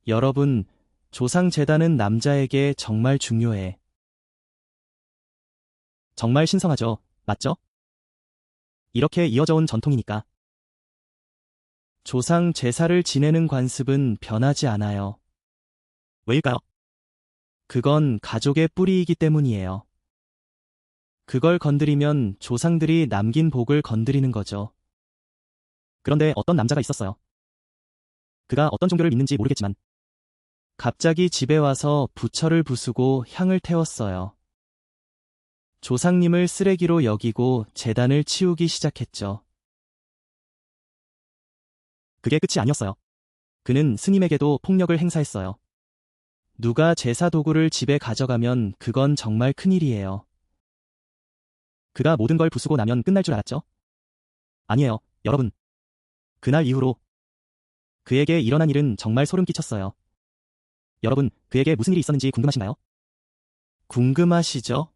여러분, 조상재단은 남자에게 정말 중요해. 정말 신성하죠, 맞죠? 이렇게 이어져 온 전통이니까. 조상 제사를 지내는 관습은 변하지 않아요. 왜일까요? 그건 가족의 뿌리이기 때문이에요. 그걸 건드리면 조상들이 남긴 복을 건드리는 거죠. 그런데 어떤 남자가 있었어요. 그가 어떤 종교를 믿는지 모르겠지만 갑자기 집에 와서 부처를 부수고 향을 태웠어요. 조상님을 쓰레기로 여기고 제단을 치우기 시작했죠. 그게 끝이 아니었어요. 그는 스님에게도 폭력을 행사했어요. 누가 제사 도구를 집에 가져가면 그건 정말 큰일이에요. 그가 모든 걸 부수고 나면 끝날 줄 알았죠? 아니에요, 여러분. 그날 이후로 그에게 일어난 일은 정말 소름 끼쳤어요. 여러분, 그에게 무슨 일이 있었는지 궁금하신가요? 궁금하시죠?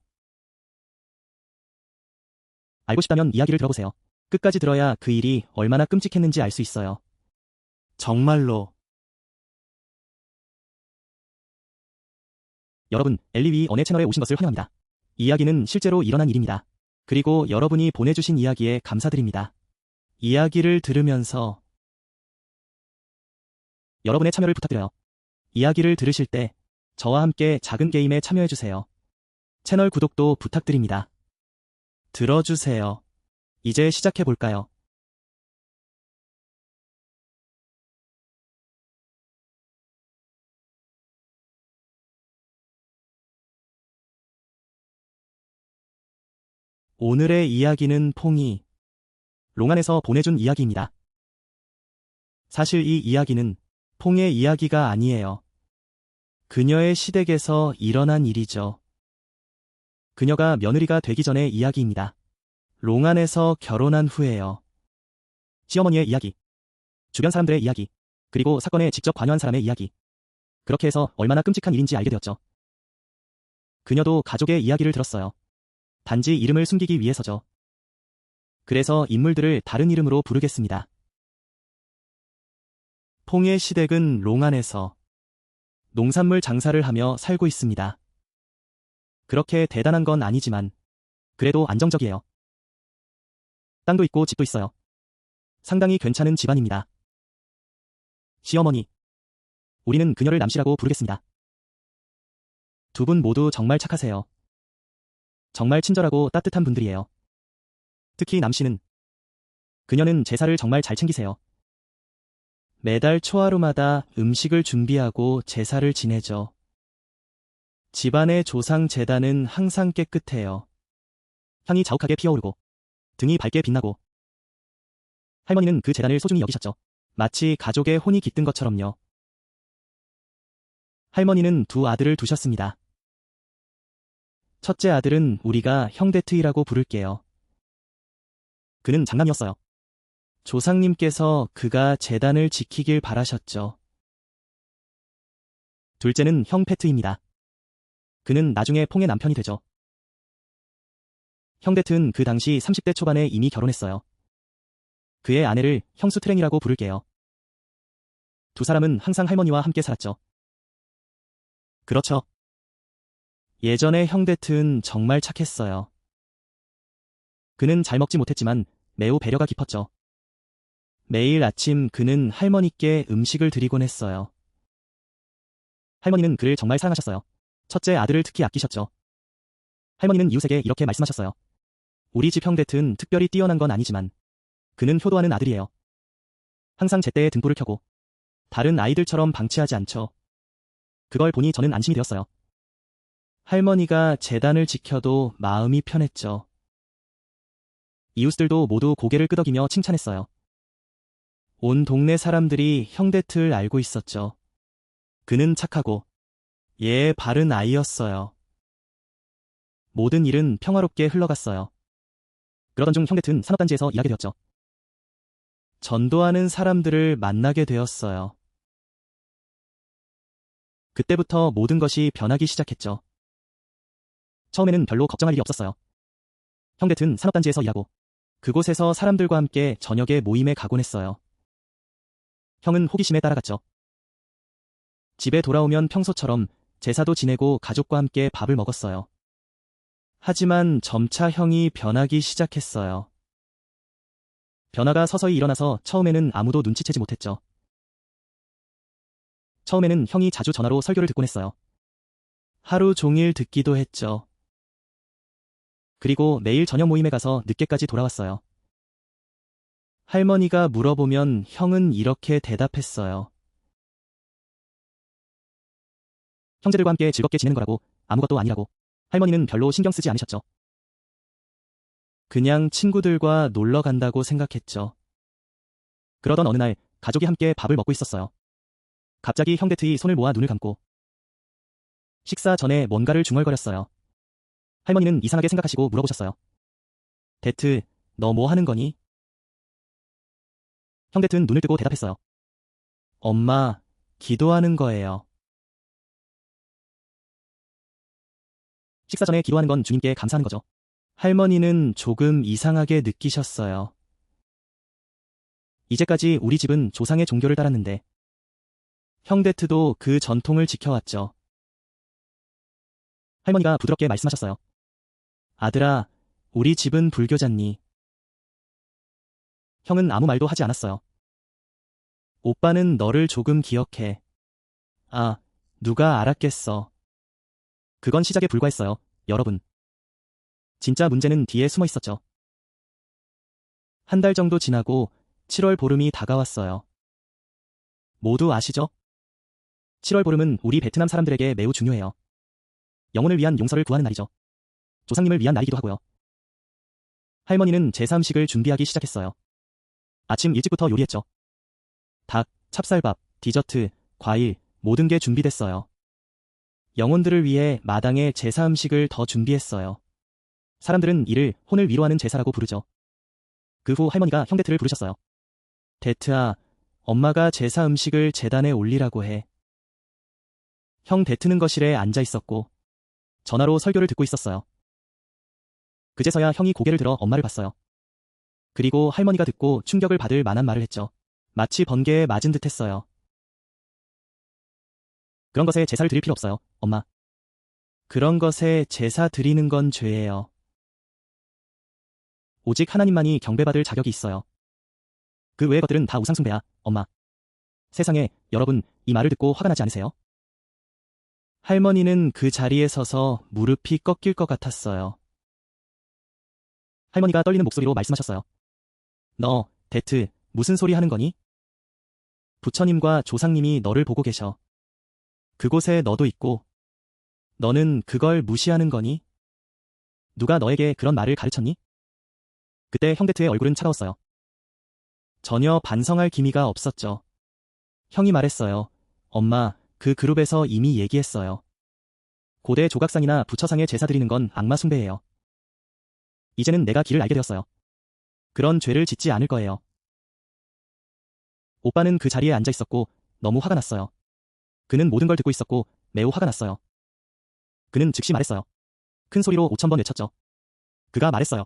알고 싶다면 이야기를 들어보세요. 끝까지 들어야 그 일이 얼마나 끔찍했는지 알 수 있어요. 정말로. 여러분, 엘리위 언의 채널에 오신 것을 환영합니다. 이야기는 실제로 일어난 일입니다. 그리고 여러분이 보내주신 이야기에 감사드립니다. 이야기를 들으면서 여러분의 참여를 부탁드려요. 이야기를 들으실 때 저와 함께 작은 게임에 참여해주세요. 채널 구독도 부탁드립니다. 들어주세요. 이제 시작해볼까요? 오늘의 이야기는 퐁이 롱안에서 보내준 이야기입니다. 사실 이 이야기는 퐁의 이야기가 아니에요. 그녀의 시댁에서 일어난 일이죠. 그녀가 며느리가 되기 전의 이야기입니다. 롱안에서 결혼한 후에요. 시어머니의 이야기, 주변 사람들의 이야기, 그리고 사건에 직접 관여한 사람의 이야기. 그렇게 해서 얼마나 끔찍한 일인지 알게 되었죠. 그녀도 가족의 이야기를 들었어요. 단지 이름을 숨기기 위해서죠. 그래서 인물들을 다른 이름으로 부르겠습니다. 퐁의 시댁은 롱안에서 농산물 장사를 하며 살고 있습니다. 그렇게 대단한 건 아니지만 그래도 안정적이에요. 땅도 있고 집도 있어요. 상당히 괜찮은 집안입니다. 시어머니, 우리는 그녀를 남씨라고 부르겠습니다. 두 분 모두 정말 착하세요. 정말 친절하고 따뜻한 분들이에요. 특히 남씨는, 그녀는 제사를 정말 잘 챙기세요. 매달 초하루마다 음식을 준비하고 제사를 지내죠. 집안의 조상 제단은 항상 깨끗해요. 향이 자욱하게 피어오르고 등이 밝게 빛나고 할머니는 그 제단을 소중히 여기셨죠. 마치 가족의 혼이 깃든 것처럼요. 할머니는 두 아들을 두셨습니다. 첫째 아들은 우리가 형대트이라고 부를게요. 그는 장남이었어요. 조상님께서 그가 제단을 지키길 바라셨죠. 둘째는 형 페트입니다. 그는 나중에 퐁의 남편이 되죠. 형 데트는 그 당시 30대 초반에 이미 결혼했어요. 그의 아내를 형수 트랭이라고 부를게요. 두 사람은 항상 할머니와 함께 살았죠. 그렇죠. 예전에 형 데트는 정말 착했어요. 그는 잘 먹지 못했지만 매우 배려가 깊었죠. 매일 아침 그는 할머니께 음식을 드리곤 했어요. 할머니는 그를 정말 사랑하셨어요. 첫째 아들을 특히 아끼셨죠. 할머니는 이웃에게 이렇게 말씀하셨어요. 우리 집 형 데트는 특별히 뛰어난 건 아니지만 그는 효도하는 아들이에요. 항상 제때에 등불을 켜고 다른 아이들처럼 방치하지 않죠. 그걸 보니 저는 안심이 되었어요. 할머니가 제단을 지켜도 마음이 편했죠. 이웃들도 모두 고개를 끄덕이며 칭찬했어요. 온 동네 사람들이 형대트를 알고 있었죠. 그는 착하고 바른 아이였어요. 모든 일은 평화롭게 흘러갔어요. 그러던 중 형대트는 산업단지에서 일하게 되었죠. 전도하는 사람들을 만나게 되었어요. 그때부터 모든 것이 변하기 시작했죠. 처음에는 별로 걱정할 일이 없었어요. 형대트는 산업단지에서 일하고 그곳에서 사람들과 함께 저녁에 모임에 가곤 했어요. 형은 호기심에 따라갔죠. 집에 돌아오면 평소처럼 제사도 지내고 가족과 함께 밥을 먹었어요. 하지만 점차 형이 변하기 시작했어요. 변화가 서서히 일어나서 처음에는 아무도 눈치채지 못했죠. 처음에는 형이 자주 전화로 설교를 듣곤 했어요. 하루 종일 듣기도 했죠. 그리고 매일 저녁 모임에 가서 늦게까지 돌아왔어요. 할머니가 물어보면 형은 이렇게 대답했어요. 형제들과 함께 즐겁게 지내는 거라고, 아무것도 아니라고. 할머니는 별로 신경 쓰지 않으셨죠. 그냥 친구들과 놀러 간다고 생각했죠. 그러던 어느 날 가족이 함께 밥을 먹고 있었어요. 갑자기 형 데트이 손을 모아 눈을 감고 식사 전에 뭔가를 중얼거렸어요. 할머니는 이상하게 생각하시고 물어보셨어요. 데트, 너 뭐 하는 거니? 형 데트는 눈을 뜨고 대답했어요. 엄마, 기도하는 거예요. 식사 전에 기도하는 건 주님께 감사하는 거죠. 할머니는 조금 이상하게 느끼셨어요. 이제까지 우리 집은 조상의 종교를 따랐는데 형 데트도 그 전통을 지켜왔죠. 할머니가 부드럽게 말씀하셨어요. 아들아, 우리 집은 불교잖니. 형은 아무 말도 하지 않았어요. 오빠는 너를 조금 기억해. 아, 누가 알았겠어. 그건 시작에 불과했어요, 여러분. 진짜 문제는 뒤에 숨어 있었죠. 한 달 정도 지나고 7월 보름이 다가왔어요. 모두 아시죠? 7월 보름은 우리 베트남 사람들에게 매우 중요해요. 영혼을 위한 용서를 구하는 날이죠. 조상님을 위한 날이기도 하고요. 할머니는 제사 음식을 준비하기 시작했어요. 아침 일찍부터 요리했죠. 닭, 찹쌀밥, 디저트, 과일, 모든 게 준비됐어요. 영혼들을 위해 마당에 제사 음식을 더 준비했어요. 사람들은 이를 혼을 위로하는 제사라고 부르죠. 그 후 할머니가 형 데트를 부르셨어요. 데트아, 엄마가 제사 음식을 제단에 올리라고 해. 형 데트는 거실에 앉아 있었고 전화로 설교를 듣고 있었어요. 그제서야 형이 고개를 들어 엄마를 봤어요. 그리고 할머니가 듣고 충격을 받을 만한 말을 했죠. 마치 번개에 맞은 듯 했어요. 그런 것에 제사를 드릴 필요 없어요, 엄마. 그런 것에 제사 드리는 건 죄예요. 오직 하나님만이 경배받을 자격이 있어요. 그 외의 것들은 다 우상숭배야, 엄마. 세상에, 여러분, 이 말을 듣고 화가 나지 않으세요? 할머니는 그 자리에 서서 무릎이 꺾일 것 같았어요. 할머니가 떨리는 목소리로 말씀하셨어요. 너, 데트, 무슨 소리 하는 거니? 부처님과 조상님이 너를 보고 계셔. 그곳에 너도 있고, 너는 그걸 무시하는 거니? 누가 너에게 그런 말을 가르쳤니? 그때 형 데트의 얼굴은 차가웠어요. 전혀 반성할 기미가 없었죠. 형이 말했어요. 엄마, 그 그룹에서 이미 얘기했어요. 고대 조각상이나 부처상에 제사 드리는 건 악마 숭배예요. 이제는 내가 길을 알게 되었어요. 그런 죄를 짓지 않을 거예요. 오빠는 그 자리에 앉아 있었고 너무 화가 났어요. 그는 모든 걸 듣고 있었고 매우 화가 났어요. 그는 즉시 말했어요. 큰 소리로 5,000번 외쳤죠. 그가 말했어요.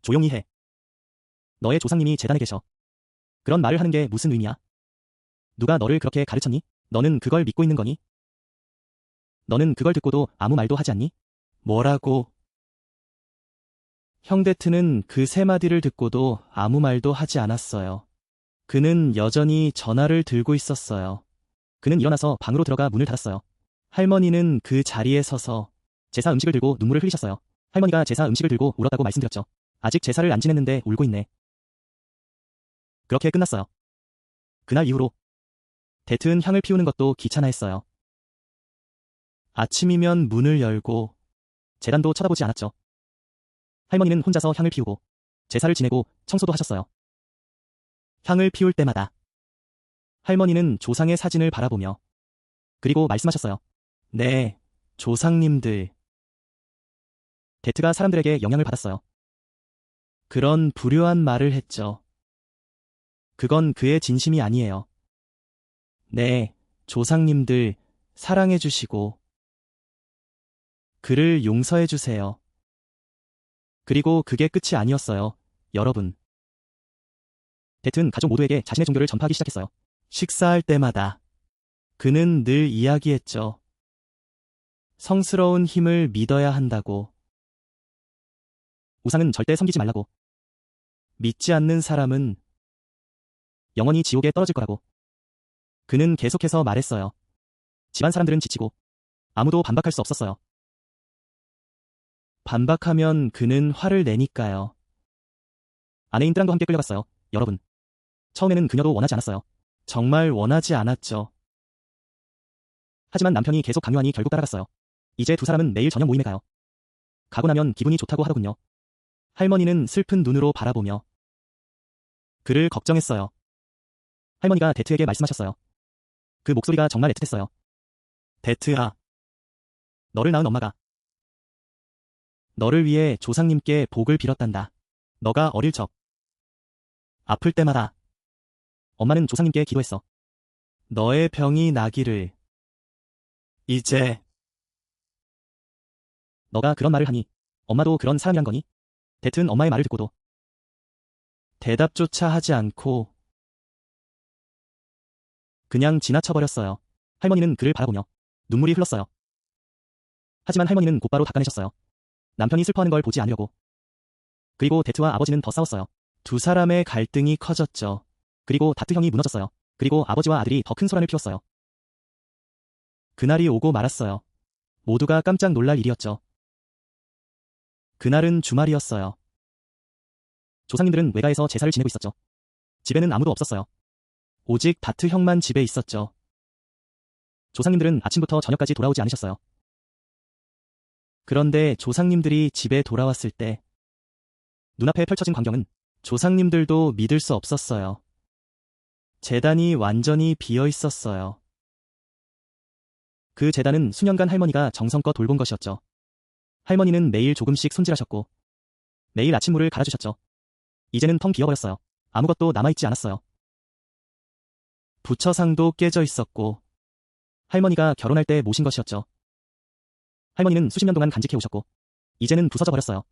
조용히 해. 너의 조상님이 제단에 계셔. 그런 말을 하는 게 무슨 의미야? 누가 너를 그렇게 가르쳤니? 너는 그걸 믿고 있는 거니? 너는 그걸 듣고도 아무 말도 하지 않니? 뭐라고? 형 데트는 그 세 마디를 듣고도 아무 말도 하지 않았어요. 그는 여전히 전화를 들고 있었어요. 그는 일어나서 방으로 들어가 문을 닫았어요. 할머니는 그 자리에 서서 제사 음식을 들고 눈물을 흘리셨어요. 할머니가 제사 음식을 들고 울었다고 말씀드렸죠. 아직 제사를 안 지냈는데 울고 있네. 그렇게 끝났어요. 그날 이후로 데트는 향을 피우는 것도 귀찮아했어요. 아침이면 문을 열고 제단도 쳐다보지 않았죠. 할머니는 혼자서 향을 피우고 제사를 지내고 청소도 하셨어요. 향을 피울 때마다 할머니는 조상의 사진을 바라보며 그리고 말씀하셨어요. 네, 조상님들. 데트가 사람들에게 영향을 받았어요. 그런 불효한 말을 했죠. 그건 그의 진심이 아니에요. 네, 조상님들 사랑해 주시고 그를 용서해 주세요. 그리고 그게 끝이 아니었어요, 여러분. 데트는 가족 모두에게 자신의 종교를 전파하기 시작했어요. 식사할 때마다 그는 늘 이야기했죠. 성스러운 힘을 믿어야 한다고. 우상은 절대 섬기지 말라고. 믿지 않는 사람은 영원히 지옥에 떨어질 거라고. 그는 계속해서 말했어요. 집안 사람들은 지치고 아무도 반박할 수 없었어요. 반박하면 그는 화를 내니까요. 아내인 뚜랑도 함께 끌려갔어요. 여러분. 처음에는 그녀도 원하지 않았어요. 정말 원하지 않았죠. 하지만 남편이 계속 강요하니 결국 따라갔어요. 이제 두 사람은 매일 저녁 모임에 가요. 가고 나면 기분이 좋다고 하더군요. 할머니는 슬픈 눈으로 바라보며 그를 걱정했어요. 할머니가 데트에게 말씀하셨어요. 그 목소리가 정말 애틋했어요. 데트아. 너를 낳은 엄마가 너를 위해 조상님께 복을 빌었단다. 너가 어릴 적 아플 때마다 엄마는 조상님께 기도했어. 너의 병이 나기를. 이제 너가 그런 말을 하니 엄마도 그런 사람이란 거니? 데트는 엄마의 말을 듣고도 대답조차 하지 않고 그냥 지나쳐버렸어요. 할머니는 그를 바라보며 눈물이 흘렀어요. 하지만 할머니는 곧바로 닦아내셨어요. 남편이 슬퍼하는 걸 보지 않으려고. 그리고 데트와 아버지는 더 싸웠어요. 두 사람의 갈등이 커졌죠. 그리고 다트 형이 무너졌어요. 그리고 아버지와 아들이 더 큰 소란을 피웠어요. 그날이 오고 말았어요. 모두가 깜짝 놀랄 일이었죠. 그날은 주말이었어요. 조상님들은 외가에서 제사를 지내고 있었죠. 집에는 아무도 없었어요. 오직 다트 형만 집에 있었죠. 조상님들은 아침부터 저녁까지 돌아오지 않으셨어요. 그런데 조상님들이 집에 돌아왔을 때 눈앞에 펼쳐진 광경은 조상님들도 믿을 수 없었어요. 제단이 완전히 비어 있었어요. 그 제단은 수년간 할머니가 정성껏 돌본 것이었죠. 할머니는 매일 조금씩 손질하셨고 매일 아침물을 갈아주셨죠. 이제는 텅 비어버렸어요. 아무것도 남아있지 않았어요. 부처상도 깨져 있었고 할머니가 결혼할 때 모신 것이었죠. 할머니는 수십 년 동안 간직해 오셨고 이제는 부서져 버렸어요.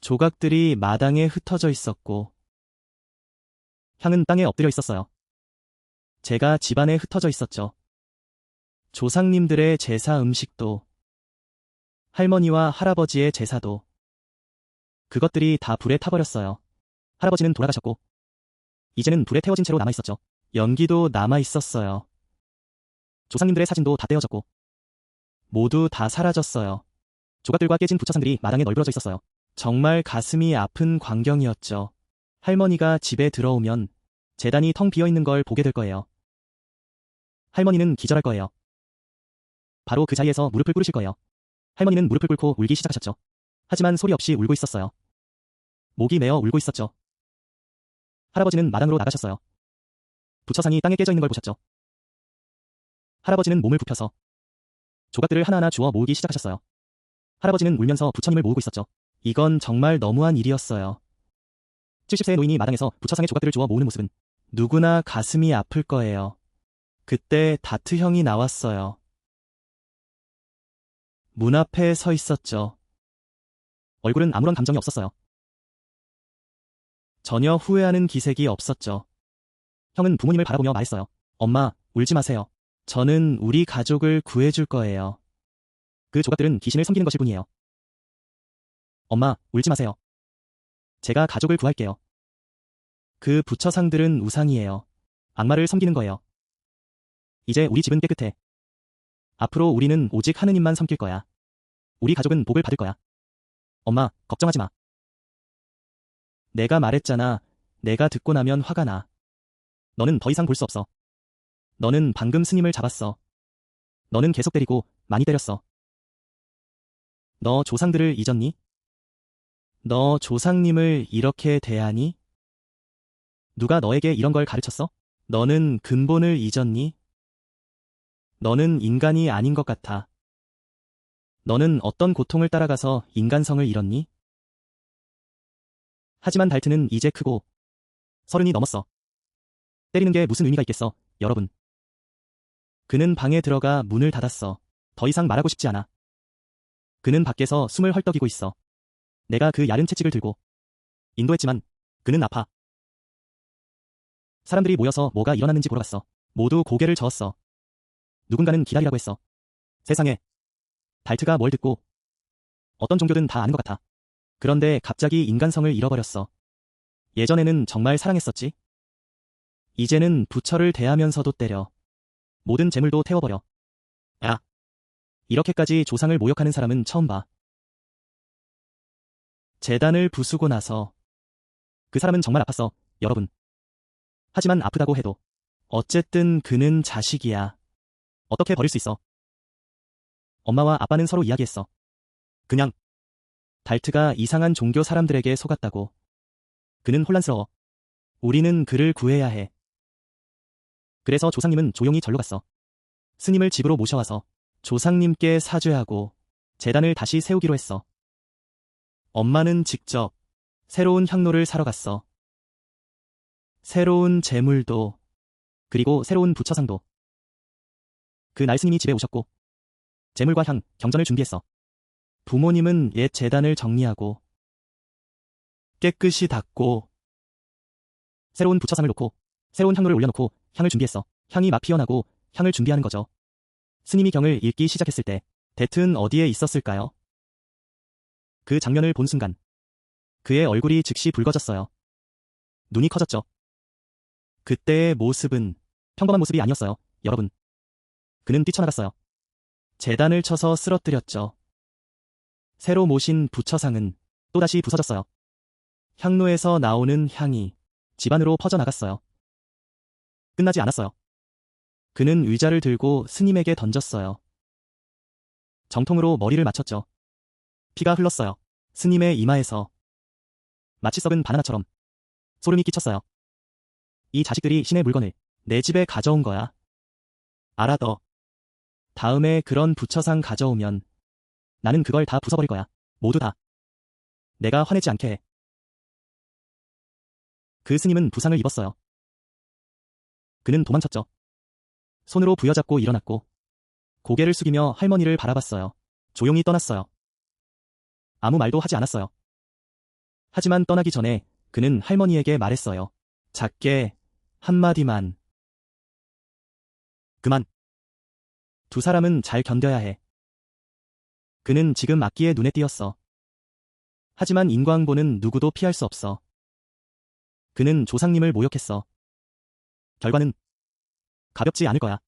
조각들이 마당에 흩어져 있었고 향은 땅에 엎드려 있었어요. 제가 집안에 흩어져 있었죠. 조상님들의 제사 음식도 할머니와 할아버지의 제사도 그것들이 다 불에 타버렸어요. 할아버지는 돌아가셨고 이제는 불에 태워진 채로 남아있었죠. 연기도 남아있었어요. 조상님들의 사진도 다 떼어졌고 모두 다 사라졌어요. 조각들과 깨진 부처상들이 마당에 널브러져 있었어요. 정말 가슴이 아픈 광경이었죠. 할머니가 집에 들어오면 제단이 텅 비어있는 걸 보게 될 거예요. 할머니는 기절할 거예요. 바로 그 자리에서 무릎을 꿇으실 거예요. 할머니는 무릎을 꿇고 울기 시작하셨죠. 하지만 소리 없이 울고 있었어요. 목이 메어 울고 있었죠. 할아버지는 마당으로 나가셨어요. 부처상이 땅에 깨져 있는 걸 보셨죠. 할아버지는 몸을 굽혀서 조각들을 하나하나 주워 모으기 시작하셨어요. 할아버지는 울면서 부처님을 모으고 있었죠. 이건 정말 너무한 일이었어요. 70세의 노인이 마당에서 부처상의 조각들을 주워 모으는 모습은 누구나 가슴이 아플 거예요. 그때 다트 형이 나왔어요. 문 앞에 서 있었죠. 얼굴은 아무런 감정이 없었어요. 전혀 후회하는 기색이 없었죠. 형은 부모님을 바라보며 말했어요. 엄마, 울지 마세요. 저는 우리 가족을 구해줄 거예요. 그 조각들은 귀신을 섬기는 것일 뿐이에요. 엄마, 울지 마세요. 제가 가족을 구할게요. 그 부처상들은 우상이에요. 악마를 섬기는 거예요. 이제 우리 집은 깨끗해. 앞으로 우리는 오직 하느님만 섬길 거야. 우리 가족은 복을 받을 거야. 엄마, 걱정하지 마. 내가 말했잖아. 내가 듣고 나면 화가 나. 너는 더 이상 볼 수 없어. 너는 방금 스님을 잡았어. 너는 계속 때리고 많이 때렸어. 너 조상들을 잊었니? 너 조상님을 이렇게 대하니? 누가 너에게 이런 걸 가르쳤어? 너는 근본을 잊었니? 너는 인간이 아닌 것 같아. 너는 어떤 고통을 따라가서 인간성을 잃었니? 하지만 달트는 이제 크고 30이 넘었어. 때리는 게 무슨 의미가 있겠어, 여러분. 그는 방에 들어가 문을 닫았어. 더 이상 말하고 싶지 않아. 그는 밖에서 숨을 헐떡이고 있어. 내가 그 야른 채찍을 들고 인도했지만 그는 아파. 사람들이 모여서 뭐가 일어났는지 보러 갔어. 모두 고개를 저었어. 누군가는 기다리라고 했어. 세상에. 달트가 뭘 듣고 어떤 종교든 다 아는 것 같아. 그런데 갑자기 인간성을 잃어버렸어. 예전에는 정말 사랑했었지. 이제는 부처를 대하면서도 때려. 모든 재물도 태워버려. 야. 이렇게까지 조상을 모욕하는 사람은 처음 봐. 재단을 부수고 나서 그 사람은 정말 아팠어, 여러분. 하지만 아프다고 해도 어쨌든 그는 자식이야. 어떻게 버릴 수 있어? 엄마와 아빠는 서로 이야기했어. 그냥 달트가 이상한 종교 사람들에게 속았다고. 그는 혼란스러워. 우리는 그를 구해야 해. 그래서 조상님은 조용히 절로 갔어. 스님을 집으로 모셔와서 조상님께 사죄하고 재단을 다시 세우기로 했어. 엄마는 직접 새로운 향로를 사러 갔어. 새로운 재물도, 그리고 새로운 부처상도. 그날 스님이 집에 오셨고 재물과 향, 경전을 준비했어. 부모님은 옛 재단을 정리하고 깨끗이 닦고 새로운 부처상을 놓고 새로운 향로를 올려놓고 향을 준비했어. 향이 막 피어나고 향을 준비하는 거죠. 스님이 경을 읽기 시작했을 때 데트는 어디에 있었을까요? 그 장면을 본 순간 그의 얼굴이 즉시 붉어졌어요. 눈이 커졌죠. 그때의 모습은 평범한 모습이 아니었어요, 여러분. 그는 뛰쳐나갔어요. 재단을 쳐서 쓰러뜨렸죠. 새로 모신 부처상은 또다시 부서졌어요. 향로에서 나오는 향이 집안으로 퍼져나갔어요. 끝나지 않았어요. 그는 의자를 들고 스님에게 던졌어요. 정통으로 머리를 맞췄죠. 피가 흘렀어요. 스님의 이마에서 마치 썩은 바나나처럼. 소름이 끼쳤어요. 이 자식들이 신의 물건을 내 집에 가져온 거야. 알아 너. 다음에 그런 부처상 가져오면 나는 그걸 다 부숴버릴 거야. 모두 다. 내가 화내지 않게 해. 그 스님은 부상을 입었어요. 그는 도망쳤죠. 손으로 부여잡고 일어났고 고개를 숙이며 할머니를 바라봤어요. 조용히 떠났어요. 아무 말도 하지 않았어요. 하지만 떠나기 전에 그는 할머니에게 말했어요. 작게 한마디만. 그만. 두 사람은 잘 견뎌야 해. 그는 지금 악기의 눈에 띄었어. 하지만 인광보는 누구도 피할 수 없어. 그는 조상님을 모욕했어. 결과는 가볍지 않을 거야.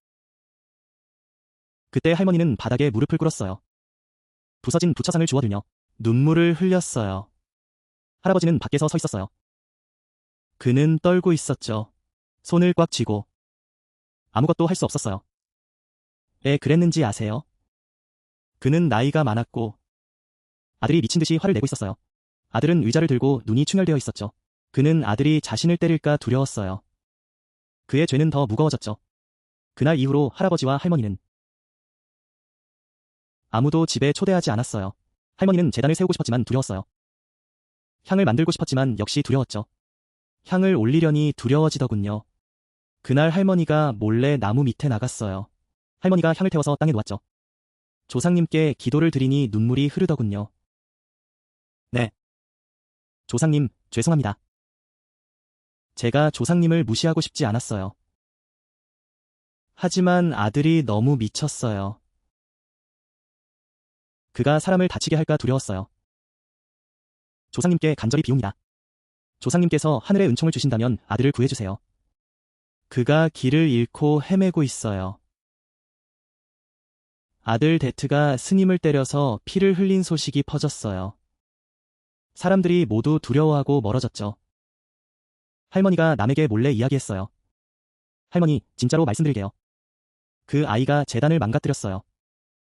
그때 할머니는 바닥에 무릎을 꿇었어요. 부서진 부처상을 주워들며 눈물을 흘렸어요. 할아버지는 밖에서 서 있었어요. 그는 떨고 있었죠. 손을 꽉 쥐고. 아무것도 할 수 없었어요. 왜 그랬는지 아세요? 그는 나이가 많았고 아들이 미친 듯이 화를 내고 있었어요. 아들은 의자를 들고 눈이 충혈되어 있었죠. 그는 아들이 자신을 때릴까 두려웠어요. 그의 죄는 더 무거워졌죠. 그날 이후로 할아버지와 할머니는 아무도 집에 초대하지 않았어요. 할머니는 재단을 세우고 싶었지만 두려웠어요. 향을 만들고 싶었지만 역시 두려웠죠. 향을 올리려니 두려워지더군요. 그날 할머니가 몰래 나무 밑에 나갔어요. 할머니가 향을 태워서 땅에 놓았죠. 조상님께 기도를 드리니 눈물이 흐르더군요. 네. 조상님, 죄송합니다. 제가 조상님을 무시하고 싶지 않았어요. 하지만 아들이 너무 미쳤어요. 그가 사람을 다치게 할까 두려웠어요. 조상님께 간절히 비웁니다. 조상님께서 하늘의 은총을 주신다면 아들을 구해주세요. 그가 길을 잃고 헤매고 있어요. 아들 데트가 스님을 때려서 피를 흘린 소식이 퍼졌어요. 사람들이 모두 두려워하고 멀어졌죠. 할머니가 남에게 몰래 이야기했어요. 할머니, 진짜로 말씀드릴게요. 그 아이가 재단을 망가뜨렸어요.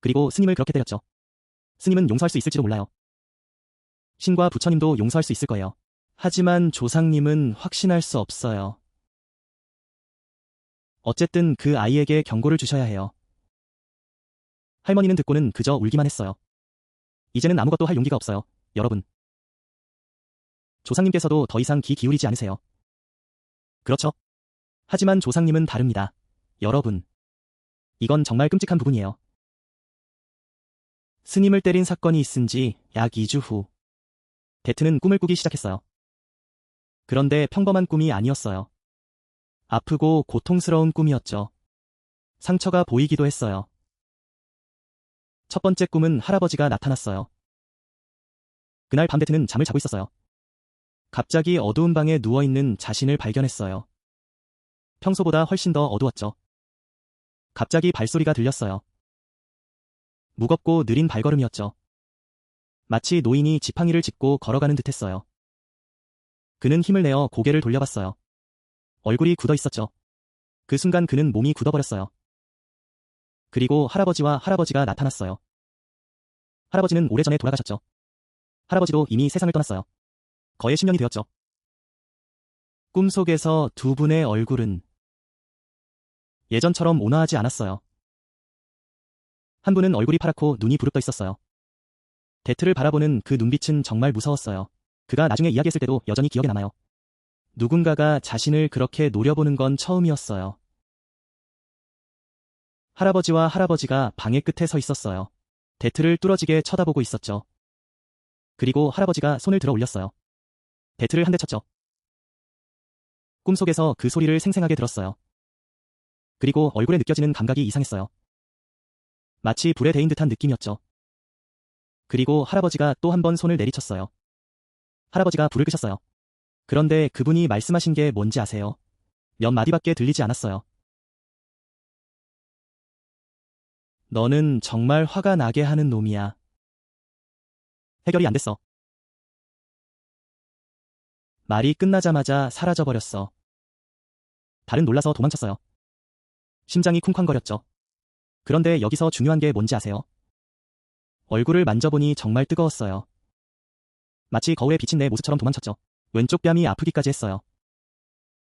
그리고 스님을 그렇게 때렸죠. 스님은 용서할 수 있을지도 몰라요. 신과 부처님도 용서할 수 있을 거예요. 하지만 조상님은 확신할 수 없어요. 어쨌든 그 아이에게 경고를 주셔야 해요. 할머니는 듣고는 그저 울기만 했어요. 이제는 아무것도 할 용기가 없어요, 여러분. 조상님께서도 더 이상 귀 기울이지 않으세요. 그렇죠? 하지만 조상님은 다릅니다. 여러분. 이건 정말 끔찍한 부분이에요. 스님을 때린 사건이 있은 지 약 2주 후 데트는 꿈을 꾸기 시작했어요. 그런데 평범한 꿈이 아니었어요. 아프고 고통스러운 꿈이었죠. 상처가 보이기도 했어요. 첫 번째 꿈은 할아버지가 나타났어요. 그날 밤 데트는 잠을 자고 있었어요. 갑자기 어두운 방에 누워있는 자신을 발견했어요. 평소보다 훨씬 더 어두웠죠. 갑자기 발소리가 들렸어요. 무겁고 느린 발걸음이었죠. 마치 노인이 지팡이를 짚고 걸어가는 듯했어요. 그는 힘을 내어 고개를 돌려봤어요. 얼굴이 굳어 있었죠. 그 순간 그는 몸이 굳어버렸어요. 그리고 할아버지가 나타났어요. 할아버지는 오래전에 돌아가셨죠. 할아버지도 이미 세상을 떠났어요. 거의 10년이 되었죠. 꿈속에서 두 분의 얼굴은 예전처럼 온화하지 않았어요. 한 분은 얼굴이 파랗고 눈이 부릅떠 있었어요. 데트를 바라보는 그 눈빛은 정말 무서웠어요. 그가 나중에 이야기했을 때도 여전히 기억에 남아요. 누군가가 자신을 그렇게 노려보는 건 처음이었어요. 할아버지가 방의 끝에 서 있었어요. 데트를 뚫어지게 쳐다보고 있었죠. 그리고 할아버지가 손을 들어 올렸어요. 데트를 한 대 쳤죠. 꿈속에서 그 소리를 생생하게 들었어요. 그리고 얼굴에 느껴지는 감각이 이상했어요. 마치 불에 데인 듯한 느낌이었죠. 그리고 할아버지가 또 한 번 손을 내리쳤어요. 할아버지가 불을 끄셨어요. 그런데 그분이 말씀하신 게 뭔지 아세요? 몇 마디밖에 들리지 않았어요. 너는 정말 화가 나게 하는 놈이야. 해결이 안 됐어. 말이 끝나자마자 사라져버렸어. 달은 놀라서 도망쳤어요. 심장이 쿵쾅거렸죠. 그런데 여기서 중요한 게 뭔지 아세요? 얼굴을 만져보니 정말 뜨거웠어요. 마치 거울에 비친 내 모습처럼 도망쳤죠. 왼쪽 뺨이 아프기까지 했어요.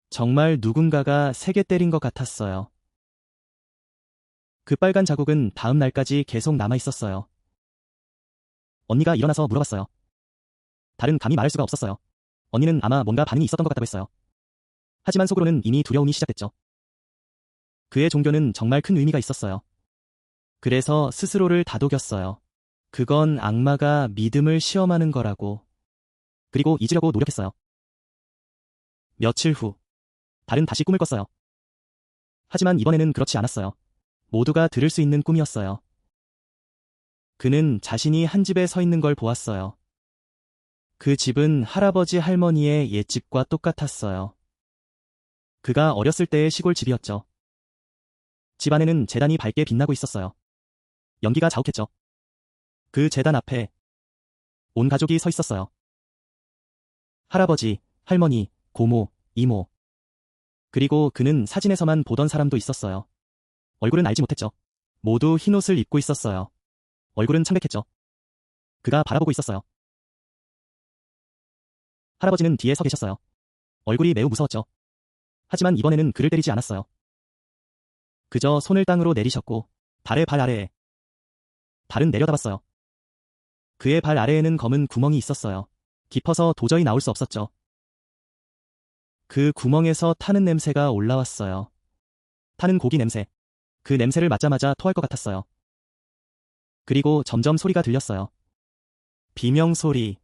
정말 누군가가 세게 때린 것 같았어요. 그 빨간 자국은 다음 날까지 계속 남아있었어요. 언니가 일어나서 물어봤어요. 달은 감히 말할 수가 없었어요. 언니는 아마 뭔가 반응이 있었던 것 같다고 했어요. 하지만 속으로는 이미 두려움이 시작됐죠. 그의 종교는 정말 큰 의미가 있었어요. 그래서 스스로를 다독였어요. 그건 악마가 믿음을 시험하는 거라고. 그리고 잊으려고 노력했어요. 며칠 후, 달은 다시 꿈을 꿨어요. 하지만 이번에는 그렇지 않았어요. 모두가 들을 수 있는 꿈이었어요. 그는 자신이 한 집에 서 있는 걸 보았어요. 그 집은 할아버지 할머니의 옛집과 똑같았어요. 그가 어렸을 때의 시골 집이었죠. 집 안에는 제단이 밝게 빛나고 있었어요. 연기가 자욱했죠. 그 제단 앞에 온 가족이 서 있었어요. 할아버지, 할머니, 고모, 이모. 그리고 그는 사진에서만 보던 사람도 있었어요. 얼굴은 알지 못했죠. 모두 흰 옷을 입고 있었어요. 얼굴은 창백했죠. 그가 바라보고 있었어요. 할아버지는 뒤에 서 계셨어요. 얼굴이 매우 무서웠죠. 하지만 이번에는 그를 때리지 않았어요. 그저 손을 땅으로 내리셨고 달의 발 아래에 달은 내려다봤어요. 그의 발 아래에는 검은 구멍이 있었어요. 깊어서 도저히 나올 수 없었죠. 그 구멍에서 타는 냄새가 올라왔어요. 타는 고기 냄새. 그 냄새를 맡자마자 토할 것 같았어요. 그리고 점점 소리가 들렸어요. 비명 소리.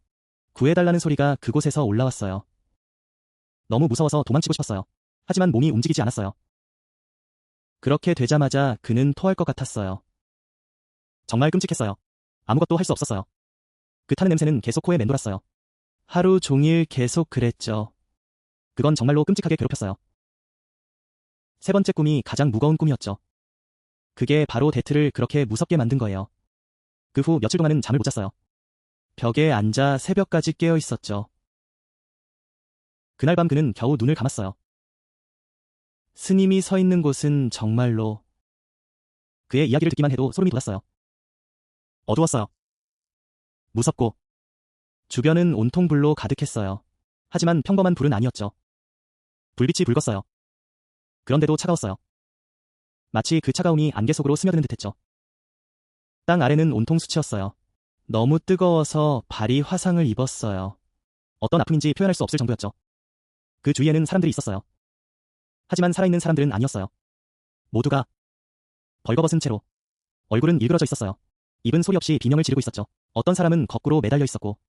구해달라는 소리가 그곳에서 올라왔어요. 너무 무서워서 도망치고 싶었어요. 하지만 몸이 움직이지 않았어요. 그렇게 되자마자 그는 토할 것 같았어요. 정말 끔찍했어요. 아무것도 할 수 없었어요. 그 타는 냄새는 계속 코에 맴돌았어요. 하루 종일 계속 그랬죠. 그건 정말로 끔찍하게 괴롭혔어요. 세 번째 꿈이 가장 무거운 꿈이었죠. 그게 바로 데트를 그렇게 무섭게 만든 거예요. 그 후 며칠 동안은 잠을 못 잤어요. 벽에 앉아 새벽까지 깨어 있었죠. 그날 밤 그는 겨우 눈을 감았어요. 스님이 서 있는 곳은 정말로 그의 이야기를 듣기만 해도 소름이 돋았어요. 어두웠어요. 무섭고 주변은 온통 불로 가득했어요. 하지만 평범한 불은 아니었죠. 불빛이 붉었어요. 그런데도 차가웠어요. 마치 그 차가움이 안개 속으로 스며드는 듯했죠. 땅 아래는 온통 수치였어요. 너무 뜨거워서 발이 화상을 입었어요. 어떤 아픔인지 표현할 수 없을 정도였죠. 그 주위에는 사람들이 있었어요. 하지만 살아있는 사람들은 아니었어요. 모두가 벌거벗은 채로 얼굴은 일그러져 있었어요. 입은 소리 없이 비명을 지르고 있었죠. 어떤 사람은 거꾸로 매달려 있었고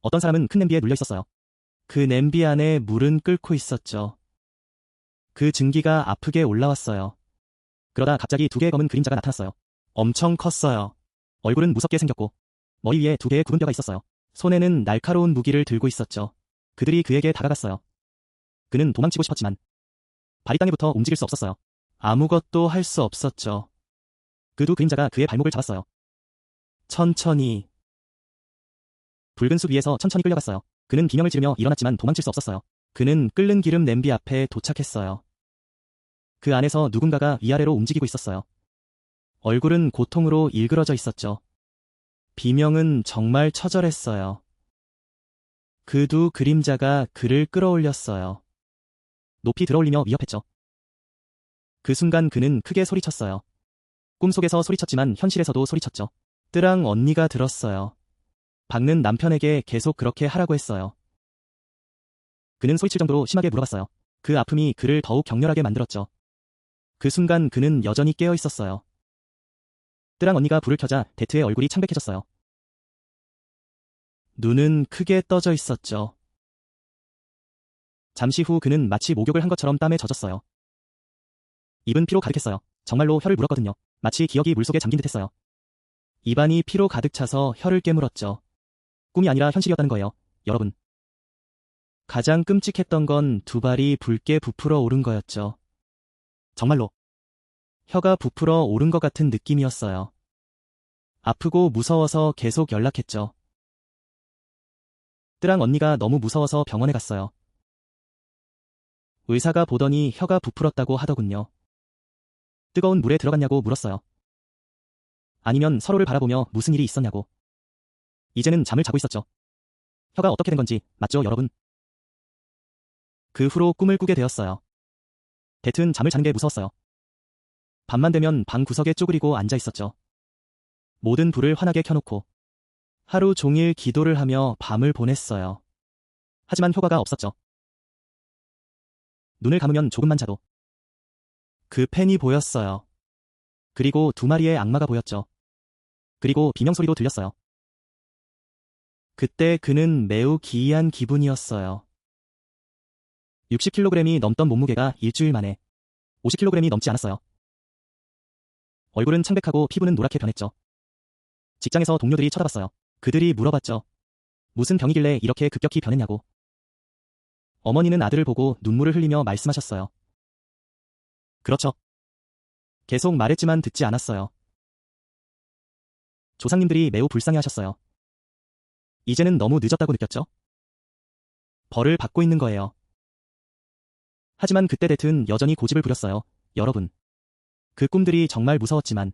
어떤 사람은 큰 냄비에 눌려 있었어요. 그 냄비 안에 물은 끓고 있었죠. 그 증기가 아프게 올라왔어요. 그러다 갑자기 두 개의 검은 그림자가 나타났어요. 엄청 컸어요. 얼굴은 무섭게 생겼고 머리 위에 두 개의 굵은 뼈가 있었어요. 손에는 날카로운 무기를 들고 있었죠. 그들이 그에게 다가갔어요. 그는 도망치고 싶었지만 발이 땅에 붙어 움직일 수 없었어요. 아무것도 할 수 없었죠. 그 두 그림자가 그의 발목을 잡았어요. 천천히. 붉은 숲 위에서 천천히 끌려갔어요. 그는 비명을 지르며 일어났지만 도망칠 수 없었어요. 그는 끓는 기름 냄비 앞에 도착했어요. 그 안에서 누군가가 위아래로 움직이고 있었어요. 얼굴은 고통으로 일그러져 있었죠. 비명은 정말 처절했어요. 그 두 그림자가 그를 끌어올렸어요. 높이 들어올리며 위협했죠. 그 순간 그는 크게 소리쳤어요. 꿈속에서 소리쳤지만 현실에서도 소리쳤죠. 뜨랑 언니가 들었어요. 박는 남편에게 계속 그렇게 하라고 했어요. 그는 소리칠 정도로 심하게 물어봤어요. 그 아픔이 그를 더욱 격렬하게 만들었죠. 그 순간 그는 여전히 깨어 있었어요. 뜨랑 언니가 불을 켜자 데트의 얼굴이 창백해졌어요. 눈은 크게 떠져 있었죠. 잠시 후 그는 마치 목욕을 한 것처럼 땀에 젖었어요. 입은 피로 가득했어요. 정말로 혀를 물었거든요. 마치 기억이 물속에 잠긴 듯했어요. 입안이 피로 가득 차서 혀를 깨물었죠. 꿈이 아니라 현실이었다는 거예요, 여러분. 가장 끔찍했던 건 두 발이 붉게 부풀어 오른 거였죠. 정말로 혀가 부풀어 오른 것 같은 느낌이었어요. 아프고 무서워서 계속 연락했죠. 뜨랑 언니가 너무 무서워서 병원에 갔어요. 의사가 보더니 혀가 부풀었다고 하더군요. 뜨거운 물에 들어갔냐고 물었어요. 아니면 서로를 바라보며 무슨 일이 있었냐고. 이제는 잠을 자고 있었죠. 혀가 어떻게 된 건지 맞죠, 여러분? 그 후로 꿈을 꾸게 되었어요. 데트는 잠을 자는 게 무서웠어요. 밤만 되면 방 구석에 쪼그리고 앉아 있었죠. 모든 불을 환하게 켜놓고 하루 종일 기도를 하며 밤을 보냈어요. 하지만 효과가 없었죠. 눈을 감으면 조금만 자도 그 펜이 보였어요. 그리고 두 마리의 악마가 보였죠. 그리고 비명소리도 들렸어요. 그때 그는 매우 기이한 기분이었어요. 60kg이 넘던 몸무게가 일주일 만에 50kg이 넘지 않았어요. 얼굴은 창백하고 피부는 노랗게 변했죠. 직장에서 동료들이 쳐다봤어요. 그들이 물어봤죠. 무슨 병이길래 이렇게 급격히 변했냐고. 어머니는 아들을 보고 눈물을 흘리며 말씀하셨어요. 그렇죠. 계속 말했지만 듣지 않았어요. 조상님들이 매우 불쌍해하셨어요. 이제는 너무 늦었다고 느꼈죠? 벌을 받고 있는 거예요. 하지만 그때 데트는 여전히 고집을 부렸어요. 여러분. 그 꿈들이 정말 무서웠지만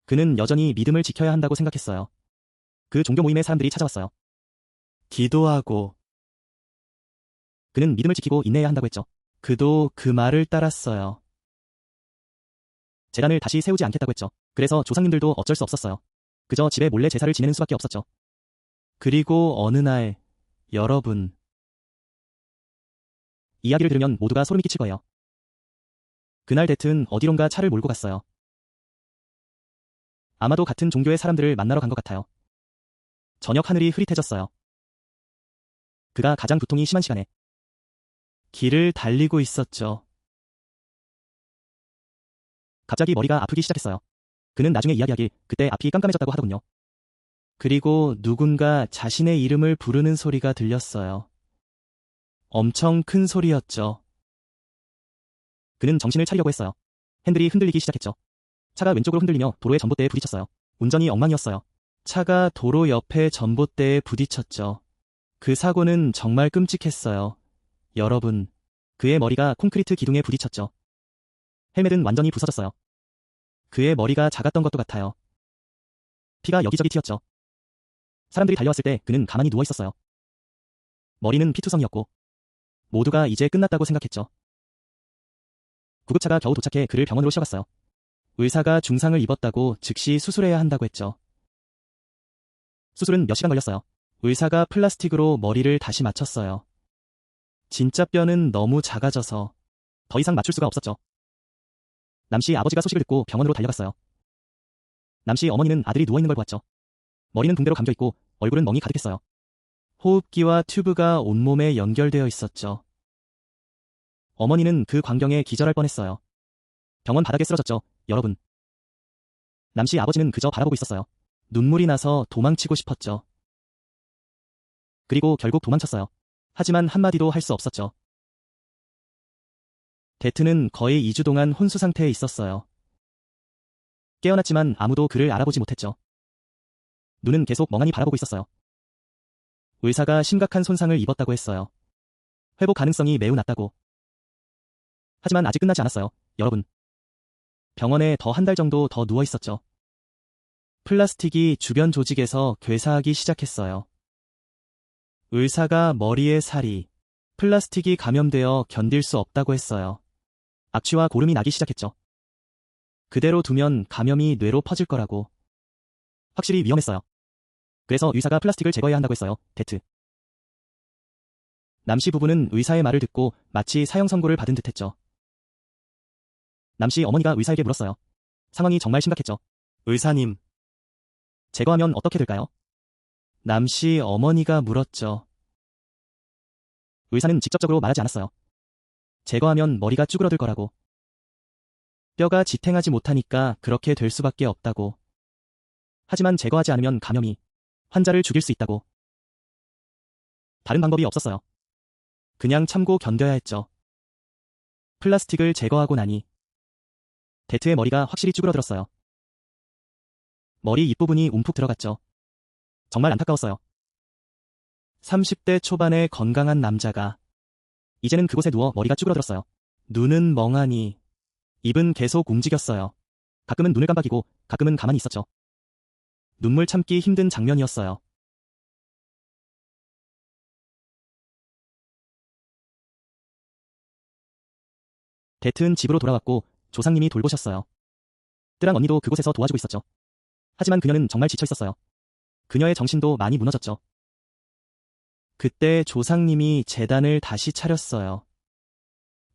그는 여전히 믿음을 지켜야 한다고 생각했어요. 그 종교 모임에 사람들이 찾아왔어요. 기도하고 그는 믿음을 지키고 인내해야 한다고 했죠. 그도 그 말을 따랐어요. 제단을 다시 세우지 않겠다고 했죠. 그래서 조상님들도 어쩔 수 없었어요. 그저 집에 몰래 제사를 지내는 수밖에 없었죠. 그리고 어느 날 여러분 이야기를 들으면 모두가 소름이 끼칠 거예요. 그날 데트는 어디론가 차를 몰고 갔어요. 아마도 같은 종교의 사람들을 만나러 간 것 같아요. 저녁 하늘이 흐릿해졌어요. 그가 가장 두통이 심한 시간에 길을 달리고 있었죠. 갑자기 머리가 아프기 시작했어요. 그는 나중에 이야기하길 그때 앞이 깜깜해졌다고 하더군요. 그리고 누군가 자신의 이름을 부르는 소리가 들렸어요. 엄청 큰 소리였죠. 그는 정신을 차리려고 했어요. 핸들이 흔들리기 시작했죠. 차가 왼쪽으로 흔들리며 도로의 전봇대에 부딪혔어요. 운전이 엉망이었어요. 차가 도로 옆에 전봇대에 부딪혔죠. 그 사고는 정말 끔찍했어요. 여러분, 그의 머리가 콘크리트 기둥에 부딪혔죠. 헬멧은 완전히 부서졌어요. 그의 머리가 작았던 것도 같아요. 피가 여기저기 튀었죠. 사람들이 달려왔을 때 그는 가만히 누워 있었어요. 머리는 피투성이었고 모두가 이제 끝났다고 생각했죠. 구급차가 겨우 도착해 그를 병원으로 실어갔어요. 의사가 중상을 입었다고 즉시 수술해야 한다고 했죠. 수술은 몇 시간 걸렸어요. 의사가 플라스틱으로 머리를 다시 맞췄어요. 진짜 뼈는 너무 작아져서 더 이상 맞출 수가 없었죠. 남씨 아버지가 소식을 듣고 병원으로 달려갔어요. 남씨 어머니는 아들이 누워있는 걸 보았죠. 머리는 붕대로 감겨있고 얼굴은 멍이 가득했어요. 호흡기와 튜브가 온몸에 연결되어 있었죠. 어머니는 그 광경에 기절할 뻔했어요. 병원 바닥에 쓰러졌죠. 여러분. 남씨 아버지는 그저 바라보고 있었어요. 눈물이 나서 도망치고 싶었죠. 그리고 결국 도망쳤어요. 하지만 한마디도 할 수 없었죠. 데트는 거의 2주 동안 혼수 상태에 있었어요. 깨어났지만 아무도 그를 알아보지 못했죠. 눈은 계속 멍하니 바라보고 있었어요. 의사가 심각한 손상을 입었다고 했어요. 회복 가능성이 매우 낮다고. 하지만 아직 끝나지 않았어요, 여러분. 병원에 더 한 달 정도 더 누워 있었죠. 플라스틱이 주변 조직에서 괴사하기 시작했어요. 의사가 머리에 살이, 플라스틱이 감염되어 견딜 수 없다고 했어요. 악취와 고름이 나기 시작했죠. 그대로 두면 감염이 뇌로 퍼질 거라고. 확실히 위험했어요. 그래서 의사가 플라스틱을 제거해야 한다고 했어요, 데트. 남씨 부부는 의사의 말을 듣고 마치 사형 선고를 받은 듯했죠. 남씨 어머니가 의사에게 물었어요. 상황이 정말 심각했죠. 의사님, 제거하면 어떻게 될까요? 남씨 어머니가 물었죠. 의사는 직접적으로 말하지 않았어요. 제거하면 머리가 쭈그러들 거라고. 뼈가 지탱하지 못하니까 그렇게 될 수밖에 없다고. 하지만 제거하지 않으면 감염이 환자를 죽일 수 있다고. 다른 방법이 없었어요. 그냥 참고 견뎌야 했죠. 플라스틱을 제거하고 나니 데트의 머리가 확실히 쭈그러들었어요. 머리 윗부분이 움푹 들어갔죠. 정말 안타까웠어요. 30대 초반의 건강한 남자가 이제는 그곳에 누워 머리가 쭈그러들었어요. 눈은 멍하니, 입은 계속 움직였어요. 가끔은 눈을 깜빡이고 가끔은 가만히 있었죠. 눈물 참기 힘든 장면이었어요. 데트는 집으로 돌아왔고 조상님이 돌보셨어요. 뜨랑 언니도 그곳에서 도와주고 있었죠. 하지만 그녀는 정말 지쳐 있었어요. 그녀의 정신도 많이 무너졌죠. 그때 조상님이 재단을 다시 차렸어요.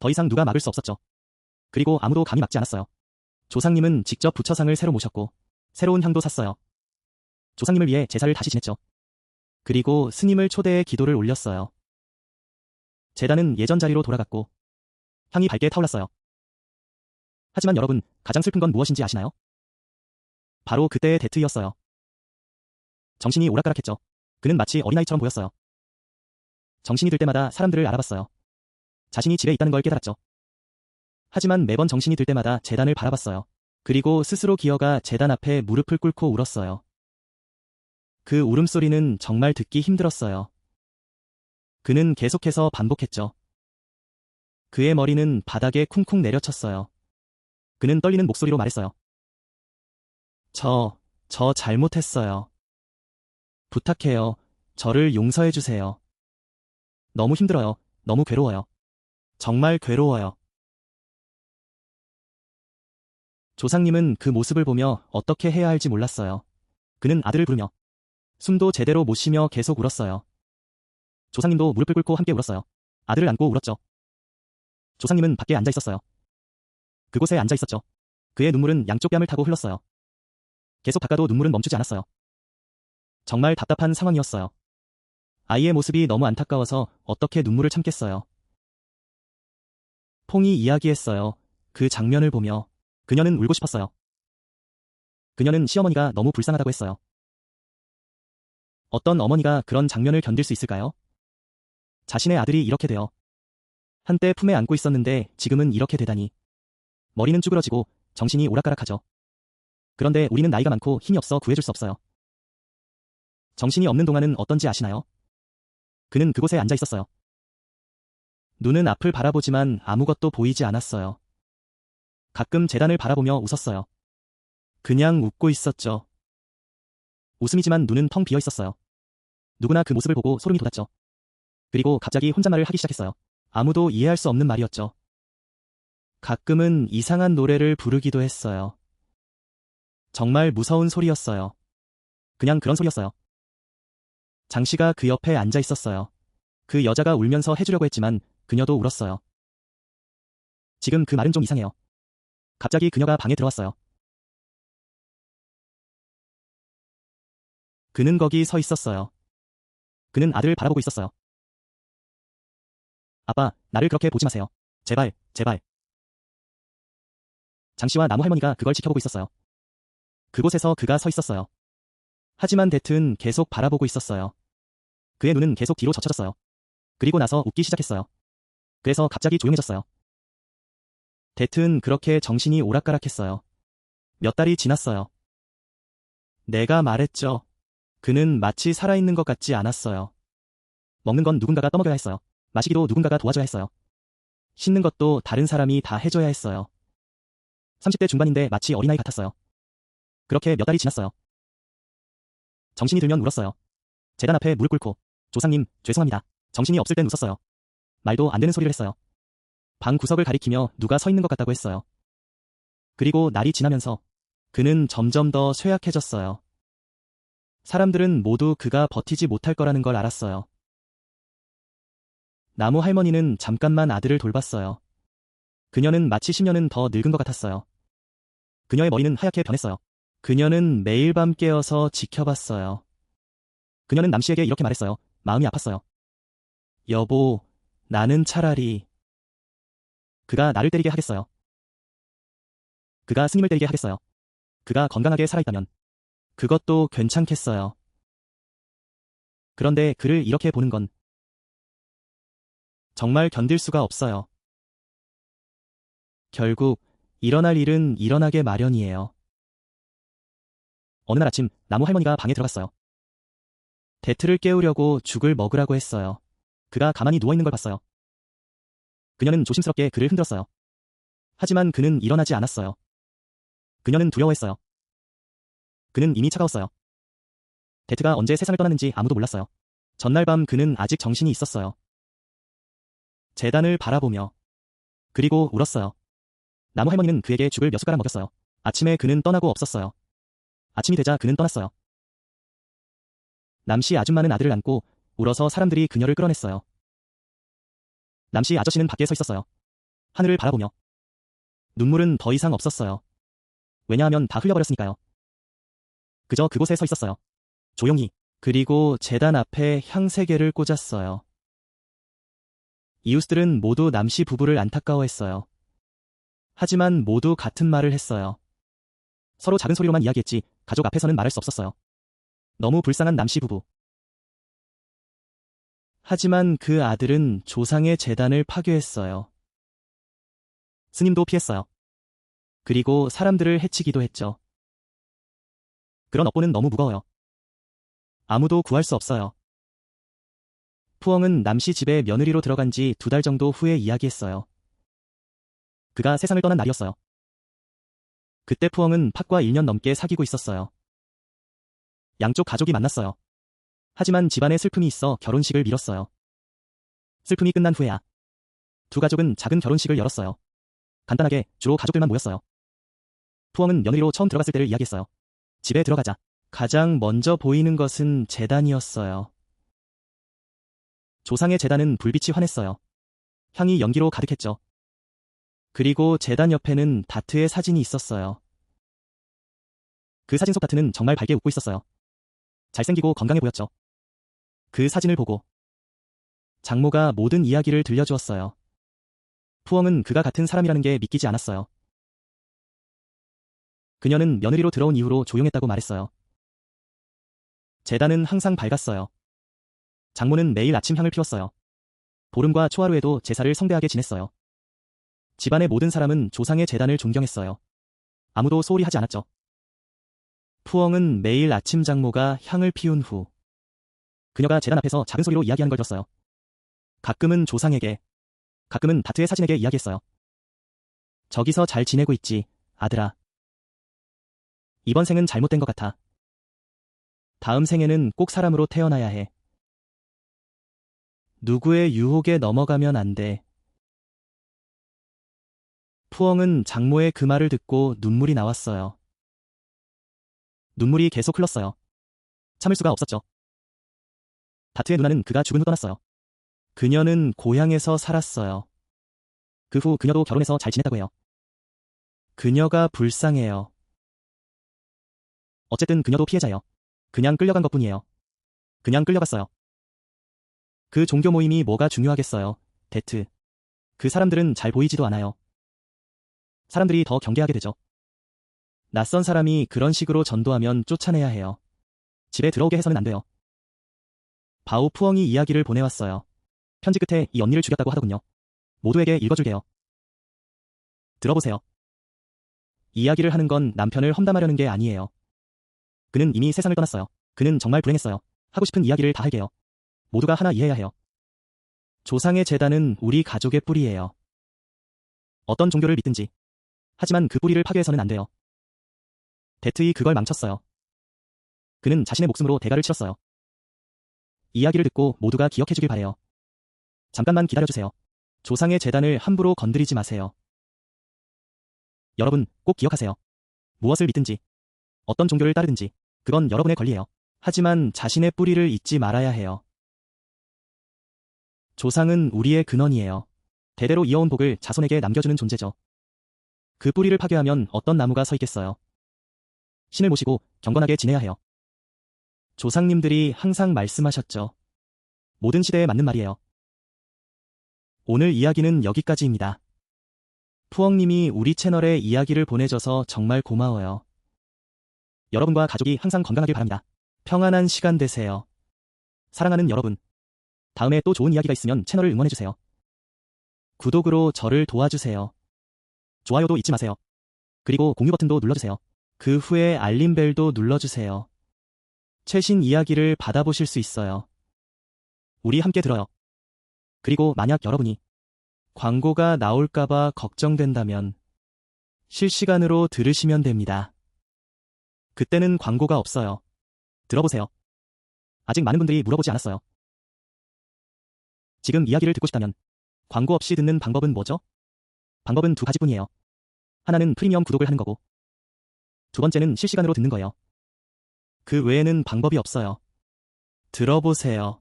더 이상 누가 막을 수 없었죠. 그리고 아무도 감히 막지 않았어요. 조상님은 직접 부처상을 새로 모셨고 새로운 향도 샀어요. 조상님을 위해 제사를 다시 지냈죠. 그리고 스님을 초대해 기도를 올렸어요. 재단은 예전 자리로 돌아갔고 향이 밝게 타올랐어요. 하지만 여러분, 가장 슬픈 건 무엇인지 아시나요? 바로 그때의 데트였어요. 정신이 오락가락했죠. 그는 마치 어린아이처럼 보였어요. 정신이 들 때마다 사람들을 알아봤어요. 자신이 집에 있다는 걸 깨달았죠. 하지만 매번 정신이 들 때마다 재단을 바라봤어요. 그리고 스스로 기어가 재단 앞에 무릎을 꿇고 울었어요. 그 울음소리는 정말 듣기 힘들었어요. 그는 계속해서 반복했죠. 그의 머리는 바닥에 쿵쿵 내려쳤어요. 그는 떨리는 목소리로 말했어요. 저 잘못했어요. 부탁해요. 저를 용서해주세요. 너무 힘들어요. 너무 괴로워요. 정말 괴로워요. 조상님은 그 모습을 보며 어떻게 해야 할지 몰랐어요. 그는 아들을 부르며 숨도 제대로 못 쉬며 계속 울었어요. 조상님도 무릎을 꿇고 함께 울었어요. 아들을 안고 울었죠. 조상님은 밖에 앉아 있었어요. 그곳에 앉아 있었죠. 그의 눈물은 양쪽 뺨을 타고 흘렀어요. 계속 닦아도 눈물은 멈추지 않았어요. 정말 답답한 상황이었어요. 아이의 모습이 너무 안타까워서 어떻게 눈물을 참겠어요. 퐁이 이야기했어요. 그 장면을 보며 그녀는 울고 싶었어요. 그녀는 시어머니가 너무 불쌍하다고 했어요. 어떤 어머니가 그런 장면을 견딜 수 있을까요? 자신의 아들이 이렇게 되어 한때 품에 안고 있었는데 지금은 이렇게 되다니. 머리는 쭈그러지고 정신이 오락가락하죠. 그런데 우리는 나이가 많고 힘이 없어 구해줄 수 없어요. 정신이 없는 동안은 어떤지 아시나요? 그는 그곳에 앉아 있었어요. 눈은 앞을 바라보지만 아무것도 보이지 않았어요. 가끔 재단을 바라보며 웃었어요. 그냥 웃고 있었죠. 웃음이지만 눈은 텅 비어 있었어요. 누구나 그 모습을 보고 소름이 돋았죠. 그리고 갑자기 혼잣말을 하기 시작했어요. 아무도 이해할 수 없는 말이었죠. 가끔은 이상한 노래를 부르기도 했어요. 정말 무서운 소리였어요. 그냥 그런 소리였어요. 장씨가 그 옆에 앉아 있었어요. 그 여자가 울면서 해주려고 했지만 그녀도 울었어요. 지금 그 말은 좀 이상해요. 갑자기 그녀가 방에 들어왔어요. 그는 거기 서 있었어요. 그는 아들을 바라보고 있었어요. 아빠, 나를 그렇게 보지 마세요. 제발, 제발. 장 씨와 나무 할머니가 그걸 지켜보고 있었어요. 그곳에서 그가 서 있었어요. 하지만 대트는 계속 바라보고 있었어요. 그의 눈은 계속 뒤로 젖혀졌어요. 그리고 나서 웃기 시작했어요. 그래서 갑자기 조용해졌어요. 대트는 그렇게 정신이 오락가락했어요. 몇 달이 지났어요. 내가 말했죠. 그는 마치 살아있는 것 같지 않았어요. 먹는 건 누군가가 떠먹여야 했어요. 마시기도 누군가가 도와줘야 했어요. 씻는 것도 다른 사람이 다 해줘야 했어요. 30대 중반인데 마치 어린아이 같았어요. 그렇게 몇 달이 지났어요. 정신이 들면 울었어요. 재단 앞에 무릎 꿇고 조상님, 죄송합니다. 정신이 없을 땐 웃었어요. 말도 안 되는 소리를 했어요. 방 구석을 가리키며 누가 서 있는 것 같다고 했어요. 그리고 날이 지나면서 그는 점점 더 쇠약해졌어요. 사람들은 모두 그가 버티지 못할 거라는 걸 알았어요. 나무 할머니는 잠깐만 아들을 돌봤어요. 그녀는 마치 10년은 더 늙은 것 같았어요. 그녀의 머리는 하얗게 변했어요. 그녀는 매일 밤 깨어서 지켜봤어요. 그녀는 남 씨에게 이렇게 말했어요. 마음이 아팠어요. 여보, 나는 차라리 그가 나를 때리게 하겠어요. 그가 스님을 때리게 하겠어요. 그가 건강하게 살아있다면 그것도 괜찮겠어요. 그런데 그를 이렇게 보는 건 정말 견딜 수가 없어요. 결국 일어날 일은 일어나게 마련이에요. 어느 날 아침 나무 할머니가 방에 들어갔어요. 대트를 깨우려고 죽을 먹으라고 했어요. 그가 가만히 누워있는 걸 봤어요. 그녀는 조심스럽게 그를 흔들었어요. 하지만 그는 일어나지 않았어요. 그녀는 두려워했어요. 그는 이미 차가웠어요. 대트가 언제 세상을 떠났는지 아무도 몰랐어요. 전날 밤 그는 아직 정신이 있었어요. 재단을 바라보며 그리고 울었어요. 나무 할머니는 그에게 죽을 몇 숟가락 먹였어요. 아침에 그는 떠나고 없었어요. 아침이 되자 그는 떠났어요. 남씨 아줌마는 아들을 안고 울어서 사람들이 그녀를 끌어냈어요. 남씨 아저씨는 밖에 서 있었어요. 하늘을 바라보며 눈물은 더 이상 없었어요. 왜냐하면 다 흘려버렸으니까요. 그저 그곳에 서 있었어요. 조용히. 그리고 재단 앞에 향세개를 꽂았어요. 이웃들은 모두 남씨 부부를 안타까워했어요. 하지만 모두 같은 말을 했어요. 서로 작은 소리로만 이야기했지 가족 앞에서는 말할 수 없었어요. 너무 불쌍한 남씨 부부. 하지만 그 아들은 조상의 재단을 파괴했어요. 스님도 피했어요. 그리고 사람들을 해치기도 했죠. 그런 업보는 너무 무거워요. 아무도 구할 수 없어요. 푸엉은 남씨 집에 며느리로 들어간 지 2달 정도 후에 이야기했어요. 그가 세상을 떠난 날이었어요. 그때 푸엉은 팥과 1년 넘게 사귀고 있었어요. 양쪽 가족이 만났어요. 하지만 집안에 슬픔이 있어 결혼식을 미뤘어요. 슬픔이 끝난 후에야 두 가족은 작은 결혼식을 열었어요. 간단하게 주로 가족들만 모였어요. 푸엉은 며느리로 처음 들어갔을 때를 이야기했어요. 집에 들어가자 가장 먼저 보이는 것은 제단이었어요. 조상의 제단은 불빛이 환했어요. 향이 연기로 가득했죠. 그리고 제단 옆에는 다트의 사진이 있었어요. 그 사진 속 다트는 정말 밝게 웃고 있었어요. 잘생기고 건강해 보였죠. 그 사진을 보고 장모가 모든 이야기를 들려주었어요. 푸엉은 그가 같은 사람이라는 게 믿기지 않았어요. 그녀는 며느리로 들어온 이후로 조용했다고 말했어요. 제단은 항상 밝았어요. 장모는 매일 아침 향을 피웠어요. 보름과 초하루에도 제사를 성대하게 지냈어요. 집안의 모든 사람은 조상의 제단을 존경했어요. 아무도 소홀히 하지 않았죠. 푸엉은 매일 아침 장모가 향을 피운 후 그녀가 제단 앞에서 작은 소리로 이야기하는 걸 들었어요. 가끔은 조상에게, 가끔은 다트의 사진에게 이야기했어요. 저기서 잘 지내고 있지, 아들아. 이번 생은 잘못된 것 같아. 다음 생에는 꼭 사람으로 태어나야 해. 누구의 유혹에 넘어가면 안 돼. 푸엉은 장모의 그 말을 듣고 눈물이 나왔어요. 눈물이 계속 흘렀어요. 참을 수가 없었죠. 다트의 누나는 그가 죽은 후 떠났어요. 그녀는 고향에서 살았어요. 그 후 그녀도 결혼해서 잘 지냈다고 해요. 그녀가 불쌍해요. 어쨌든 그녀도 피해자예요. 그냥 끌려간 것뿐이에요. 그냥 끌려갔어요. 그 종교 모임이 뭐가 중요하겠어요, 데트. 그 사람들은 잘 보이지도 않아요. 사람들이 더 경계하게 되죠. 낯선 사람이 그런 식으로 전도하면 쫓아내야 해요. 집에 들어오게 해서는 안 돼요. 바오 푸엉이 이야기를 보내왔어요. 편지 끝에 이 언니를 죽였다고 하더군요. 모두에게 읽어줄게요. 들어보세요. 이야기를 하는 건 남편을 험담하려는 게 아니에요. 그는 이미 세상을 떠났어요. 그는 정말 불행했어요. 하고 싶은 이야기를 다 할게요. 모두가 하나 이해해야 해요. 조상의 재단은 우리 가족의 뿌리예요. 어떤 종교를 믿든지. 하지만 그 뿌리를 파괴해서는 안 돼요. 데트이 그걸 망쳤어요. 그는 자신의 목숨으로 대가를 치렀어요. 이야기를 듣고 모두가 기억해주길 바래요. 잠깐만 기다려주세요. 조상의 재단을 함부로 건드리지 마세요. 여러분, 꼭 기억하세요. 무엇을 믿든지, 어떤 종교를 따르든지, 그건 여러분의 권리예요. 하지만 자신의 뿌리를 잊지 말아야 해요. 조상은 우리의 근원이에요. 대대로 이어온 복을 자손에게 남겨주는 존재죠. 그 뿌리를 파괴하면 어떤 나무가 서 있겠어요. 신을 모시고 경건하게 지내야 해요. 조상님들이 항상 말씀하셨죠. 모든 시대에 맞는 말이에요. 오늘 이야기는 여기까지입니다. 푸엉님이 우리 채널에 이야기를 보내줘서 정말 고마워요. 여러분과 가족이 항상 건강하길 바랍니다. 평안한 시간 되세요. 사랑하는 여러분. 다음에 또 좋은 이야기가 있으면 채널을 응원해주세요. 구독으로 저를 도와주세요. 좋아요도 잊지 마세요. 그리고 공유 버튼도 눌러주세요. 그 후에 알림벨도 눌러주세요. 최신 이야기를 받아보실 수 있어요. 우리 함께 들어요. 그리고 만약 여러분이 광고가 나올까봐 걱정된다면 실시간으로 들으시면 됩니다. 그때는 광고가 없어요. 들어보세요. 아직 많은 분들이 물어보지 않았어요. 지금 이야기를 듣고 싶다면 광고 없이 듣는 방법은 뭐죠? 방법은 두 가지뿐이에요. 하나는 프리미엄 구독을 하는 거고 두 번째는 실시간으로 듣는 거예요. 그 외에는 방법이 없어요. 들어보세요.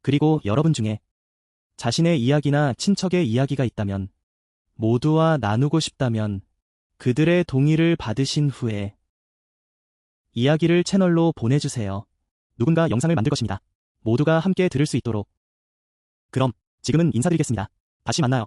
그리고 여러분 중에 자신의 이야기나 친척의 이야기가 있다면 모두와 나누고 싶다면 그들의 동의를 받으신 후에 이야기를 채널로 보내주세요. 누군가 영상을 만들 것입니다. 모두가 함께 들을 수 있도록. 그럼 지금은 인사드리겠습니다. 다시 만나요.